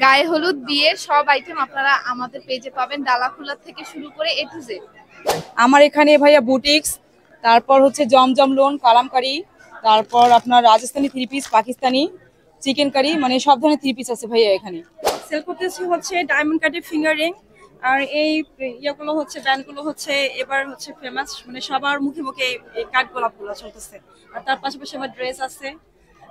গায়ে হলুদ বিয়ের সব আইটেম আপনারা আমাদের পেজে পাবেন, ডালা খোলা থেকে শুরু করে A to Z। আমার এখানে ভাইয়া বুটিক্স, তারপর হচ্ছে জমজম লোন, কালামকারি, তারপর আপনার Rajasthani three piece, Pakistani, chikankari, মানে সব ধরনের থ্রি পিস আছে ভাইয়া এখানে। সেল করতেছি হচ্ছে ডায়মন্ড কাটের ফিঙ্গার রিং, আর এই ইয়েগুলো হচ্ছে ব্যান্ডগুলো হচ্ছে এবার হচ্ছে ফেমাস, মানে সবার মুখে মুখে এই কাঠ গোলাপগুলো চলতেছে। আর তার পাশাপাশি আমার ড্রেস আছে,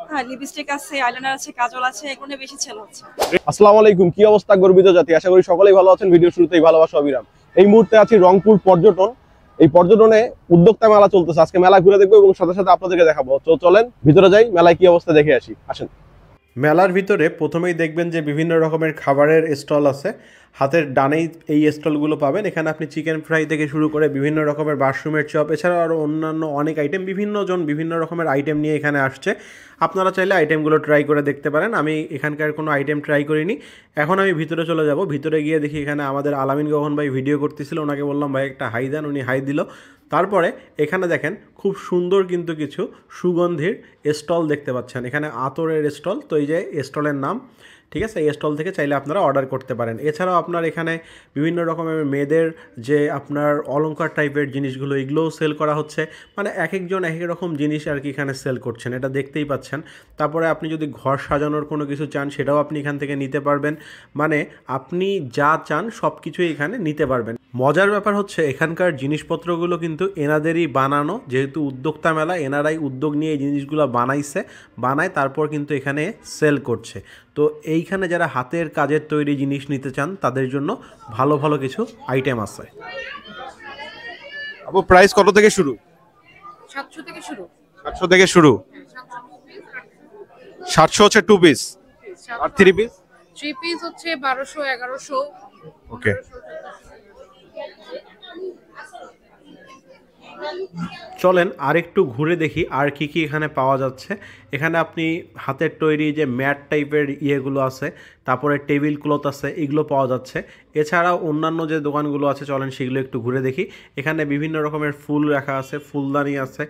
হ্যাঁ লিপস্টিক আছে, আইলাইনার আছে, কাজল আছে, এগুলো বেশি সেল হচ্ছে। আসসালামু আলাইকুম, কি অবস্থা গর্বিত জাতি? আশা করি সকলেই ভালো আছেন। ভিডিও শুরুতেই ভালোবাসা অবিরাম। এই মুহূর্তে আছি রংপুর পর্যটন। এই পর্যটনে উদ্যোক্তা মেলা চলতেছে। আজকে মেলা ঘুরে দেখবো এবং সাথে সাথে আপনাদেরকে দেখাবো। তো চলেন ভিতরে যাই, মেলায় কি অবস্থা দেখে আসি, আসেন। মেলার ভিতরে প্রথমেই দেখবেন যে বিভিন্ন রকমের খাবারের স্টল আছে। হাতের ডানেই এই স্টলগুলো পাবেন। এখানে আপনি চিকেন ফ্রাই থেকে শুরু করে বিভিন্ন রকমের মাশরুমের চপ, এছাড়াও আরও অন্যান্য অনেক আইটেম, বিভিন্ন রকমের আইটেম নিয়ে এখানে আসছে। আপনারা চাইলে আইটেমগুলো ট্রাই করে দেখতে পারেন। আমি এখানকার কোনো আইটেম ট্রাই করিনি। এখন আমি ভিতরে চলে যাব। ভিতরে গিয়ে দেখি এখানে আমাদের আলামিন গগন ভাই ভিডিও করতেছিল। ওনাকে বললাম ভাই একটা হাই দেন, উনি হাই দিল। তারপরে এখানে দেখেন খুব সুন্দর কিন্তু কিছু সুগন্ধির স্টল দেখতে পাচ্ছেন। এখানে আতরের স্টল, তো এই যে স্টলের নাম, ঠিক আছে, এই স্টল থেকে চাইলে আপনারা অর্ডার করতে পারেন। এছাড়াও আপনার এখানে বিভিন্ন রকমের মেয়েদের যে আপনার অলংকার টাইপের জিনিসগুলো, এগুলোও সেল করা হচ্ছে। মানে এক একজন এক এক রকম জিনিস আর কি এখানে সেল করছেন, এটা দেখতেই পাচ্ছেন। তারপরে আপনি যদি ঘর সাজানোর কোনো কিছু চান সেটাও আপনি এখান থেকে নিতে পারবেন। মানে আপনি যা চান সব কিছুই এখানে নিতে পারবেন। মজার ব্যাপার হচ্ছে এখানকার জিনিসপত্রগুলো কিন্তু এনাদেরই বানানো, যেহেতু উদ্যোক্তা মেলা, এনারাই উদ্যোগ নিয়ে এই জিনিসগুলো বানায় তারপর কিন্তু এখানে সেল করছে। তো এইখানে যারা হাতের কাজের তৈরি জিনিস নিতে চান তাদের জন্য ভালো ভালো কিছু আইটেম আছে। আপু প্রাইস কত থেকে শুরু? 700 থেকে শুরু। 700 থেকে শুরু। 700 হচ্ছে 2 পিস, আর 3 পিস? 3 পিস হচ্ছে 1200, 1100। ওকে, চলেন আরেকটু ঘুরে দেখি আর কি কি এখানে পাওয়া যাচ্ছে। এখানে আপনি হাতের তৈরি যে ম্যাট টাইপের ইয়েগুলো আছে, তারপরে টেবিল ক্লথ আছে, এগুলো পাওয়া যাচ্ছে। এছাড়াও অন্যান্য যে দোকানগুলো আছে চলেন সেগুলো একটু ঘুরে দেখি। এখানে বিভিন্ন রকমের ফুল রাখা আছে, ফুলদানি আছে,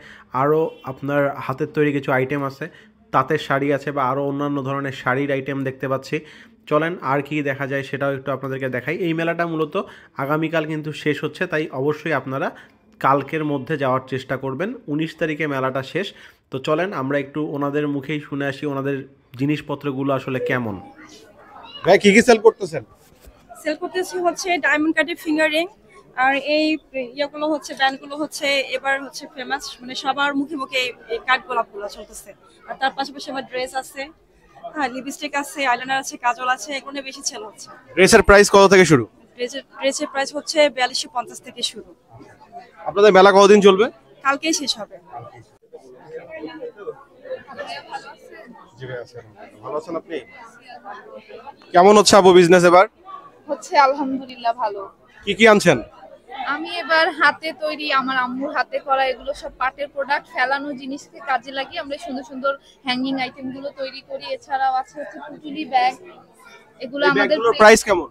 আরও আপনার হাতের তৈরি কিছু আইটেম আছে, তাঁতের শাড়ি আছে বা আরও অন্যান্য ধরনের শাড়ির আইটেম দেখতে পাচ্ছি। চলেন আর কি দেখা যায় সেটাও একটু আপনাদেরকে দেখাই। এই মেলাটা মূলত আগামীকাল কিন্তু শেষ হচ্ছে, তাই অবশ্যই আপনারা কালকের মধ্যে যাওয়ার চেষ্টা করবেন। 19 তারিখে মেলাটা শেষ। তো চলেন আমরা একটু ওনাদের মুখেই শুনে আসি ওনাদের জিনিসপত্রগুলো আসলে কেমন। ভাই কি কি সেল করতেছেন? সেল করতেছি হচ্ছে ডায়মন্ড কাটের ফিঙ্গার রিং, আর এই ইয়েগুলো হচ্ছে ব্যান্ডগুলো হচ্ছে এবার হচ্ছে ফেমাস, মানে সবার মুখে মুখে এই কাঠ গোলাপগুলো চলতেছে। আর তার পাশাপাশি আমার ড্রেস আছে, হ্যাঁ লিপস্টিক আছে, আইলাইনার আছে, কাজল আছে, এগুলো বেশি সেল হচ্ছে। ড্রেসের প্রাইস কত থেকে শুরু? ড্রেসের প্রাইস হচ্ছে 4250 থেকে শুরু। আপনাদের মেলা কতদিন চলবে? কালকেই শেষ হবে। ভালো আছেন আপনি? কেমন হচ্ছে আপু বিজনেস এবার? হচ্ছে আলহামদুলিল্লাহ ভালো। কি কি আনছেন? আমি এবার হাতে তৈরি, আমার আম্মুর হাতে করা, এগুলো সব পাটের প্রোডাক্ট, ফেলানো জিনিসকে কাজে লাগিয়ে আমরা সুন্দর সুন্দর হ্যাঙ্গিং আইটেম গুলো তৈরি করি। এছাড়াও আছে হচ্ছে পুটুলি ব্যাগ, এগুলো আমাদের প্রাইস কেমন?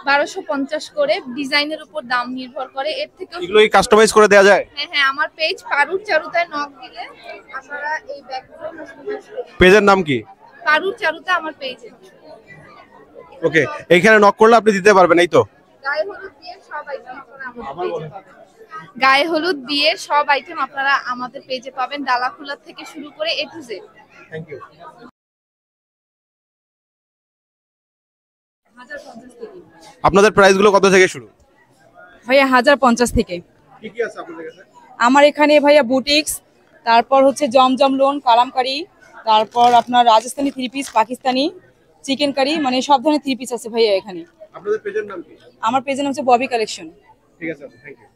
1250 করে, ডিজাইনের উপর দাম নির্ভর করে। এর থেকে এগুলো কি কাস্টমাইজ করে দেওয়া যায়? হ্যাঁ হ্যাঁ, আমার পেজ পারুর চারুতায় নক দিলে আপনারা এই ব্যাগগুলো কাস্টমাইজ করতে। পেজের নাম কি? পারুর চারুতা আমার পেজে। ওকে, এইখানে নক করলে আপনি দিতে পারবেন, এই তো? গায়ে হলুদ বিয়ের সব আইটেম আপনারা আমাদের পেজে পাবেন। গায়ে হলুদ বিয়ের সব আইটেম আপনারা আমাদের পেজে পাবেন, ডালা খোলা থেকে শুরু করে A to Z। Thank you. আপনাদের প্রাইসগুলো কত থেকে শুরু? ভাইয়া 1050 থেকে। কি কি আছে আপনাদের কাছে? আমার এখানে ভাইয়া বুটিক্স, তারপর হচ্ছে জমজম লোন, কালামকারি, তারপর আপনার Rajasthani three piece, Pakistani, chikankari, মানে সব ধরনের থ্রি পিস আছে ভাইয়া এখানে। আপনাদের পেজের নাম কি? আমার পেজের নাম হচ্ছে ববি কালেকশন। ঠিক আছে, থ্যাংক ইউ।